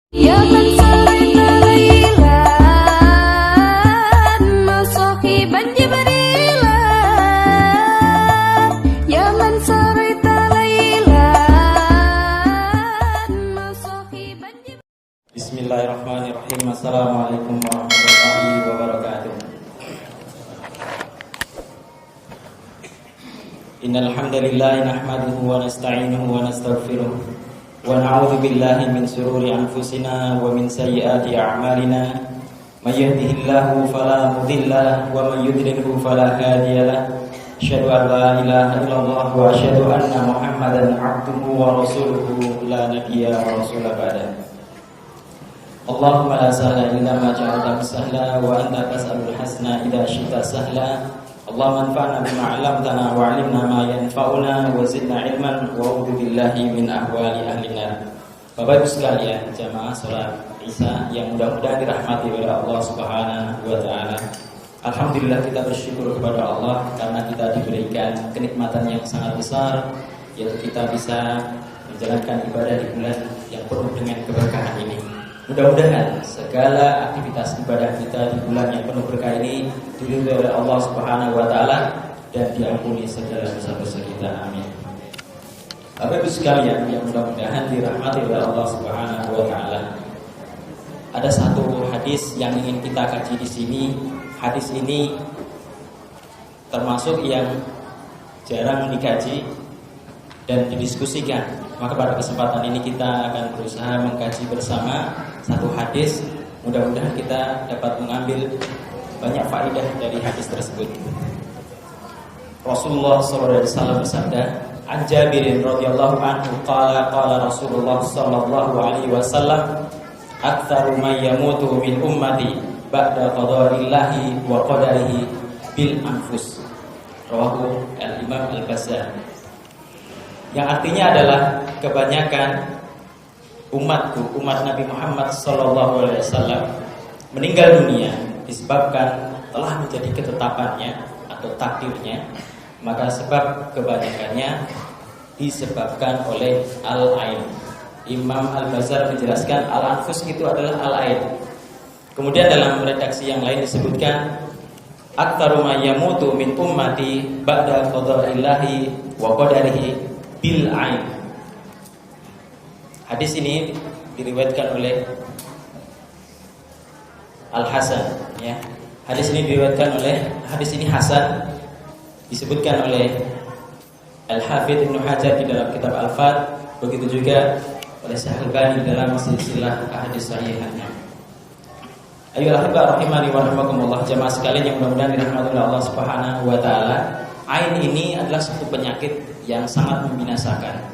Ya man sari tarailan masahiban jibrilan. Ya man sari tarailan masahiban jibrilan. Bismillahirrahmanirrahim. Assalamualaikum warahmatullahi wabarakatuh. Innal hamdalillah nahmaduhu wa nasta'inuhu wa nastaghfiruh wa na'udzu billahi min shururi anfusina wa min sayyiati a'malina. May yahdihillahu fala mudilla lahu wa may yudlilhu fala hadiya lahu. Asyhadu an la ilaha illallah wa asyhadu anna Muhammadan 'abduhu wa rasuluhu la nabiyya wa rasula ba'da. Allahumma la sahla illa ma ja'altahu sahla wa anta tas'alul hasna idza syi'ta sahla. Allahumma anfa'na bima 'allamtana wa 'allimna ma yanfa'una wa zidna 'ilman wa a'udzu billahi min ahwali ahli nar. Bapak Ibu sekalian, jamaah salat Isya yang mudah-mudahan dirahmati oleh Allah Subhanahu wa taala. Alhamdulillah kita bersyukur kepada Allah karena kita diberikan kenikmatan yang sangat besar, yaitu kita bisa menjalankan ibadah di bulan yang penuh dengan keberkahan ini. Mudah-mudahan segala aktivitas ibadah kita di bulan yang penuh berkah ini diridhoi oleh Allah Subhanahu wa taala dan diampuni segala dosa-dosa kita. Amin. Bapak Ibu sekalian yang mudah-mudahan dirahmati oleh Allah Subhanahu wa taala. Ada satu hadis yang ingin kita kaji di sini. Hadis ini termasuk yang jarang dikaji dan didiskusikan. Maka pada kesempatan ini kita akan berusaha mengkaji bersama satu hadis. Mudah-mudahan kita dapat mengambil banyak faedah dari hadis tersebut. Rasulullah SAW bersabda, "An Jabirin radhiyallahu anhu qala qala Rasulullah sallallahu alaihi wasallam, aktsaru may yamutu min ummati ba'da qadarillahi wa qadarihi bil anfus." Rawahu al-Imam Al-Bazzar. Yang artinya adalah kebanyakan umatku, umat Nabi Muhammad SAW meninggal dunia disebabkan telah menjadi ketetapannya atau takdirnya, maka sebab kebanyakannya disebabkan oleh al-ain. Imam Al-Bazzar menjelaskan al-anfus itu adalah al-ain. Kemudian dalam redaksi yang lain disebutkan aktsaru ma yamutu min ummati ba'da qadarillahi wa qadarihi bil ain. Hadis ini diriwayatkan oleh Al-Hasan, ya. Hadis ini hasan, disebutkan oleh Al-Hafidz Ibnu Hajar di dalam kitab Al-Fath, begitu juga oleh Syekh Al-Albani dalam silsilah hadis sahihahnya. Ayolah rahimani wa rahimakumullah, jamaah sekalian yang mudah-mudahan dirahmati oleh Allah Subhanahu wa taala. Ain ini adalah suatu penyakit yang sangat membinasakan.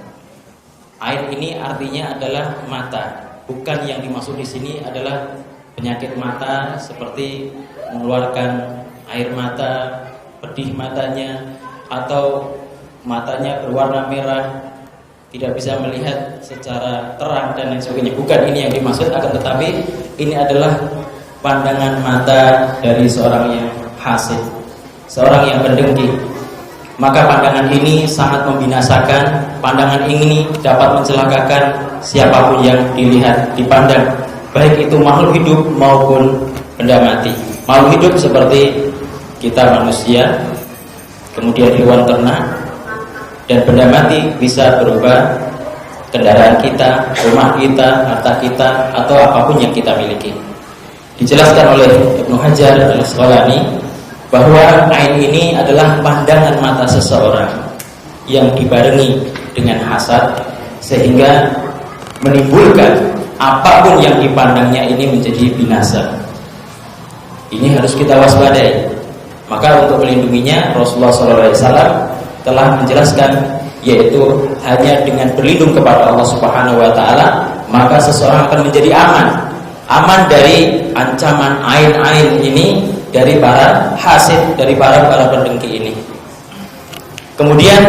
Ain ini artinya adalah mata. Bukan yang dimaksud di sini adalah penyakit mata seperti mengeluarkan air mata, pedih matanya, atau matanya berwarna merah, tidak bisa melihat secara terang dan lain sebagainya. Bukan ini yang dimaksud, akan tetapi ini adalah pandangan mata dari seorang yang hasid, seorang yang pendengki. Maka pandangan ini sangat membinasakan. Pandangan ini dapat mencelakakan siapapun yang dilihat, dipandang, baik itu makhluk hidup maupun benda mati. Makhluk hidup seperti kita manusia, kemudian hewan ternak, dan benda mati bisa berupa kendaraan kita, rumah kita, harta kita, atau apapun yang kita miliki. Dijelaskan oleh Ibnu Hajar Al-Asqalani bahwa ain ini adalah pandangan mata seseorang yang dibarengi dengan hasad sehingga menimbulkan apapun yang dipandangnya ini menjadi binasa. Ini harus kita waspadai. Maka untuk melindunginya Rasulullah SAW telah menjelaskan, yaitu hanya dengan berlindung kepada Allah Subhanahu wa taala maka seseorang akan menjadi aman dari ancaman ain-ain ini, dari para hasid, dari para pendengki ini. Kemudian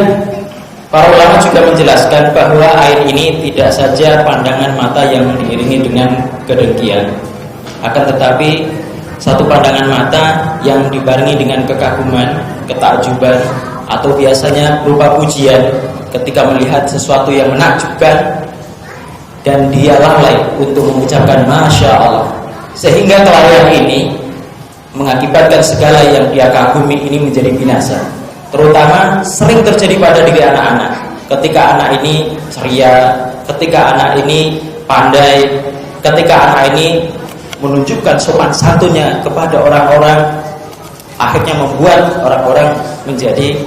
para ulama juga menjelaskan bahwa ain ini tidak saja pandangan mata yang diiringi dengan kedengkian, akan tetapi satu pandangan mata yang dibarengi dengan kekaguman, ketakjuban, atau biasanya berupa pujian ketika melihat sesuatu yang menakjubkan. dan dia lalai untuk mengucapkan Masya Allah, sehingga kelalaian ini mengakibatkan segala yang dia kagumi ini menjadi binasa. Terutama sering terjadi pada diri anak-anak. Ketika anak ini ceria, ketika anak ini pandai, ketika anak ini menunjukkan sopan santunnya kepada orang-orang, akhirnya membuat orang-orang menjadi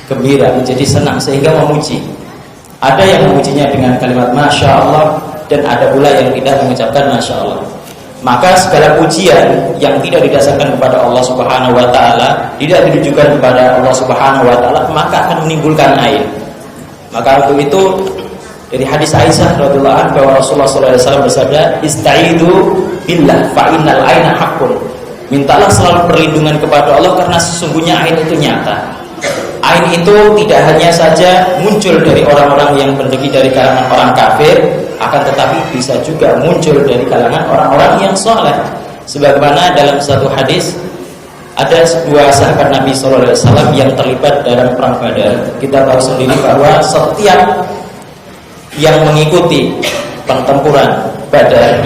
gembira, menjadi senang, sehingga memuji. Ada yang memujinya dengan kalimat Masya Allah, dan ada pula yang tidak mengucapkan Masya Allah. Maka segala pujian yang tidak didasarkan kepada Allah Subhanahu wa Ta'ala, tidak ditujukan kepada Allah Subhanahu wa Ta'ala, maka akan menimbulkan aib. Maka untuk itu, dari hadis Aisyah radhiyallahu anha bahwa Rasulullah SAW bersabda, "Istaidu billah fa innal aina haqqun." Mintalah selalu perlindungan kepada Allah karena sesungguhnya ain itu nyata. Ain itu tidak hanya saja muncul dari orang-orang yang pendeki dari kalangan orang kafir, akan tetapi bisa juga muncul dari kalangan orang-orang yang soleh. Sebagaimana dalam satu hadis ada dua sahabat Nabi SAW yang terlibat dalam perang Badar. Kita tahu sendiri bahwa setiap yang mengikuti pertempuran Badar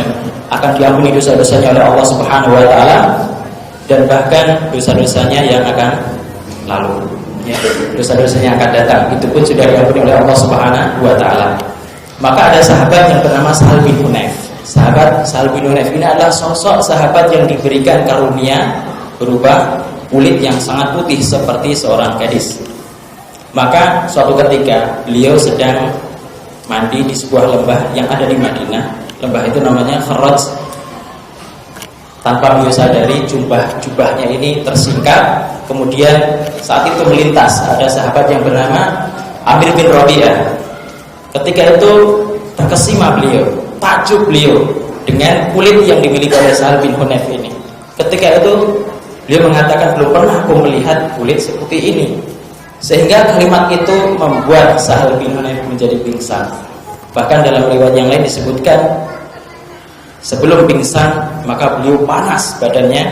akan diampuni dosa-dosanya oleh Allah Subhanahu wa Ta'ala, dan bahkan dosa-dosanya yang akan lalu, ya, dosa-dosanya akan datang, itu pun sudah diampuni oleh Allah Subhanahu wa Ta'ala. Maka ada sahabat yang bernama Sahal bin Hunayf. Sahabat Sahal bin Hunayf ini adalah sosok sahabat yang diberikan karunia berupa kulit yang sangat putih seperti seorang gadis. Maka suatu ketika beliau sedang mandi di sebuah lembah yang ada di Madinah. Lembah itu namanya Kharaj. Tanpa beliau sadari, jubahnya ini tersingkap. Kemudian saat itu melintas ada sahabat yang bernama Amir bin Rabi'ah. Ketika itu terkesima beliau, takjub beliau dengan kulit yang dimiliki oleh Sahal bin Hunayf ini. Ketika itu beliau mengatakan, belum pernah aku melihat kulit seperti ini. Sehingga kalimat itu membuat Sahal bin Hunayf menjadi pingsan. Bahkan dalam riwayat yang lain disebutkan, sebelum pingsan maka beliau panas badannya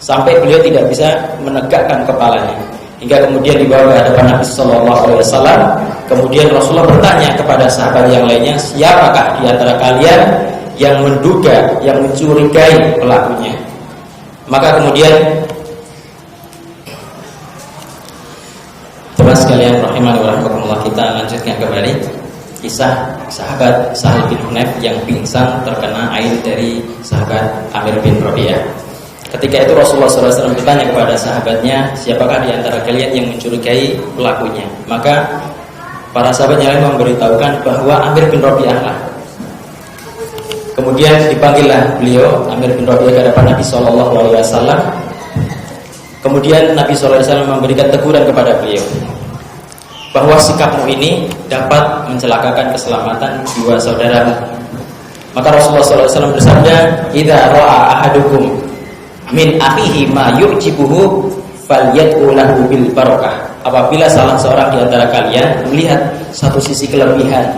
sampai beliau tidak bisa menegakkan kepalanya. Hingga kemudian dibawa ke hadapan Nabi Sallallahu Alaihi Wasallam. Kemudian Rasulullah bertanya kepada sahabat yang lainnya, siapakah di antara kalian yang menduga, yang mencurigai pelakunya? Maka kemudian teman sekalian rahimani wa rahimakumullah, kita lanjutkan kembali kisah sahabat Sahal bin Hunayf yang pingsan terkena air dari sahabat Amir bin Rabi'ah. Ketika itu Rasulullah SAW bertanya kepada sahabatnya, siapakah di antara kalian yang mencurigai pelakunya? Maka para sahabat yang lain memberitahukan bahwa Amir bin Rabi'ah lah. Kemudian dipanggillah beliau Amir bin Rabi'ah ke hadapan Nabi SAW. Kemudian Nabi SAW memberikan teguran kepada beliau bahwa sikapmu ini dapat mencelakakan keselamatan jiwa saudaramu. Maka Rasulullah SAW bersabda, "Idza ra'a ahadukum min akhihi ma yu'jibuhu falyad'u lahu bil barakah." Apabila salah seorang di antara kalian melihat satu sisi kelebihan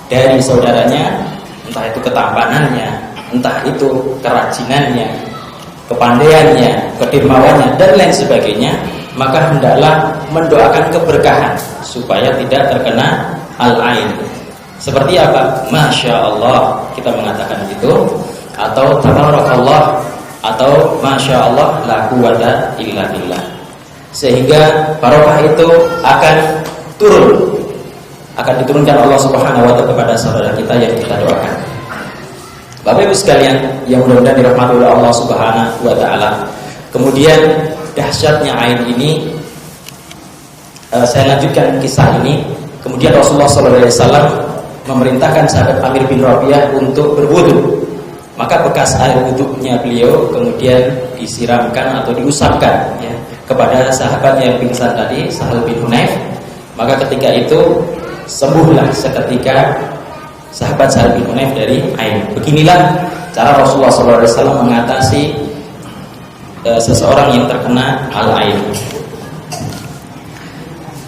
dari saudaranya, entah itu ketampanannya, entah itu kerajinannya, kepandaiannya, kedermawannya, dan lain sebagainya, maka hendaklah mendoakan keberkahan supaya tidak terkena al-ain. Seperti apa? Masya Allah, kita mengatakan gitu, atau tabarakallah, atau Masya Allah la quwwata illa billah. Sehingga barokah itu akan turun, akan diturunkan Allah Subhanahu wa Ta'ala kepada saudara kita yang kita doakan. Bapak Ibu sekalian yang mudah-mudahan dirahmati oleh Allah Subhanahu wa Ta'ala. Kemudian dahsyatnya ain ini, saya lanjutkan kisah ini. Kemudian Rasulullah SAW memerintahkan sahabat Amir bin Rabi'ah untuk berwudu. Maka bekas air wudhunya beliau kemudian disiramkan atau diusapkan, ya, kepada sahabat yang pingsan tadi, Sahal bin Hunayf. Maka ketika itu sembuhlah seketika sahabat Sahal bin Hunayf dari ain. Beginilah cara Rasulullah SAW mengatasi seseorang yang terkena al-ain.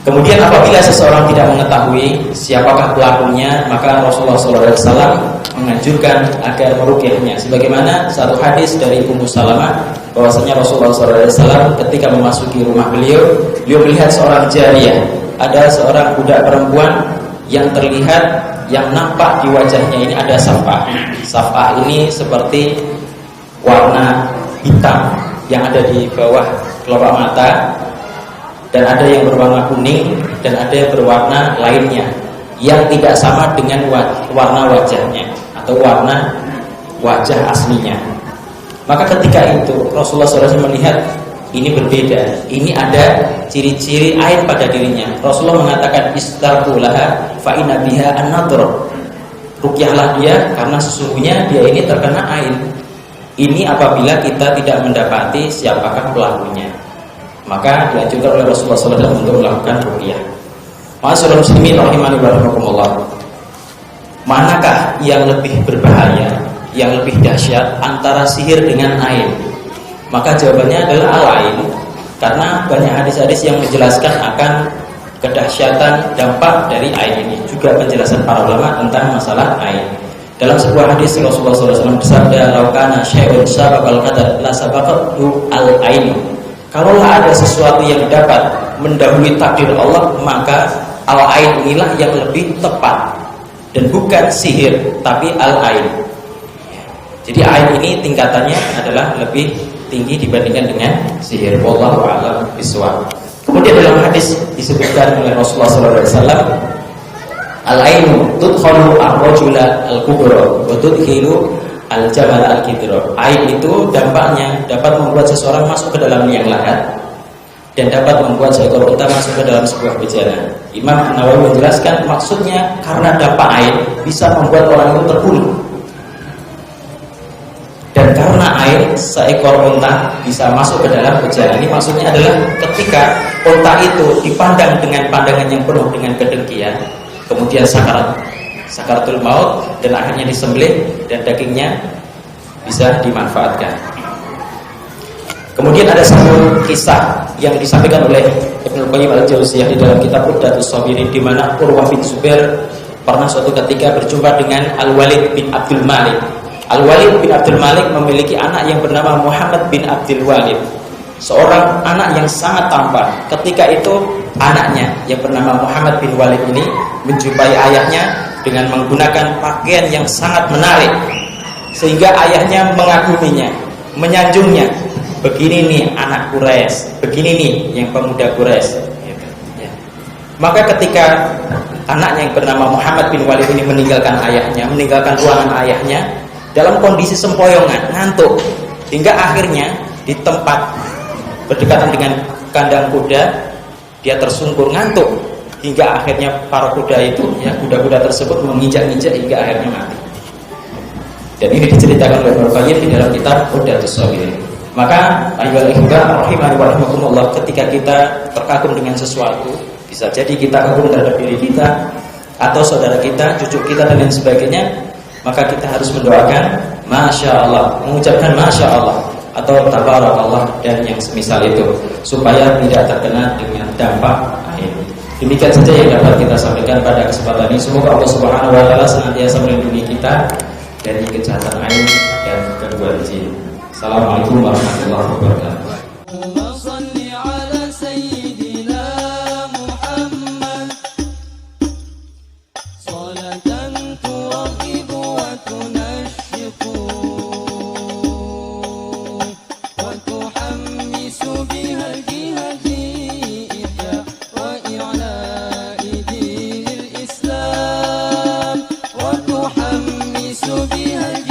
Kemudian apabila seseorang tidak mengetahui siapakah pelakunya, maka Rasulullah SAW menganjurkan agar meruqyahnya. Sebagaimana satu hadis dari Ummu Salamah bahwasanya Rasulullah SAW ketika memasuki rumah beliau melihat seorang jariyah, ada seorang budak perempuan yang terlihat yang nampak di wajahnya ini ada saf'ah. Saf'ah ini seperti warna hitam yang ada di bawah kelopak mata, dan ada yang berwarna kuning, dan ada yang berwarna lainnya yang tidak sama dengan warna wajahnya atau warna wajah aslinya. Maka ketika itu Rasulullah SAW melihat ini berbeda, ini ada ciri-ciri ain pada dirinya. Rasulullah mengatakan istarqulaha fa inna biha an-nadhr. Ruqyahlah dia karena sesungguhnya dia ini terkena ain. Ini apabila kita tidak mendapati siapakah pelakunya. Maka dianjurkan oleh Rasulullah SAW untuk melakukan ruqyah. Ma'asyiral muslimin rahimani wa rahimakumullah. Manakah yang lebih berbahaya, yang lebih dahsyat antara sihir dengan ain? Maka jawabannya adalah al-ain, karena banyak hadis-hadis yang menjelaskan akan kedahsyatan dampak dari ain ini. Juga penjelasan para ulama tentang masalah ain. Dalam sebuah hadis Rasulullah SAW bersabda, "Laukana syai'un sabaqal qadar la sabaqatu al-ain." Kalaulah ada sesuatu yang dapat mendahului takdir Allah, maka al-ain inilah yang lebih tepat, dan bukan sihir tapi al-ain. Jadi ain ini tingkatannya adalah lebih tinggi dibandingkan dengan sihir. Wallahu a'lam bishawab. Kemudian dalam hadis disebutkan oleh Rasulullah SAW, al-ainu tudkhalu ar-rajula al-kubra wa tudkhilu al-jamal al-kidra. Ain itu dampaknya dapat membuat seseorang masuk ke dalam liang lahat dan dapat membuat seekor unta masuk ke dalam sebuah bejana. Imam Nawawi menjelaskan maksudnya karena dampak ain bisa membuat orang itu terbunuh. Dan karena air seekor unta bisa masuk ke dalam bejana. Ini maksudnya adalah ketika unta itu dipandang dengan pandangan yang penuh dengan kedengkian, kemudian sakaratul maut, dan akhirnya disembelih dan dagingnya bisa dimanfaatkan. Kemudian ada satu kisah yang disampaikan oleh Ibnu Qayyim al-Jauziyah di dalam kitab Uddatus Sabirin, di mana Urwah bin Zubair pernah suatu ketika berjumpa dengan Al-Walid bin Abdul Malik. Al-Walid bin Abdul Malik memiliki anak yang bernama Muhammad bin Abdul Walid, seorang anak yang sangat tampan. Ketika itu anaknya yang bernama Muhammad bin Walid ini menjumpai ayahnya dengan menggunakan pakaian yang sangat menarik, sehingga ayahnya mengaguminya, menyanjungnya. Begini nih anak Quraisy, begini nih yang pemuda Quraisy. Maka ketika anaknya yang bernama Muhammad bin Walid ini meninggalkan ayahnya, meninggalkan ruangan ayahnya dalam kondisi sempoyongan, ngantuk, hingga akhirnya di tempat berdekatan dengan kandang kuda dia tersungkur ngantuk, hingga akhirnya para kuda itu, ya kuda-kuda tersebut menginjak-injak hingga akhirnya mati. Dan ini diceritakan oleh Ibnu Qayyim di dalam kitab Uddatus Sabirin. Maka ayyuhal ikhwah rahimani wa rahimakumullah, ketika kita terkagum dengan sesuatu, bisa jadi kita kagum terhadap diri kita atau saudara kita, cucu kita dan lain sebagainya, maka kita harus mendoakan Masya Allah, mengucapkan Masya Allah atau Tabarakallah dan yang semisal itu, supaya tidak terkena dengan dampak ain. Demikian saja yang dapat kita sampaikan pada kesempatan ini. Semoga Allah Subhanahu wa taala senantiasa melindungi kita dari kejahatan ain dan gangguan jin. Assalamualaikum warahmatullahi wabarakatuh. وتحمس بها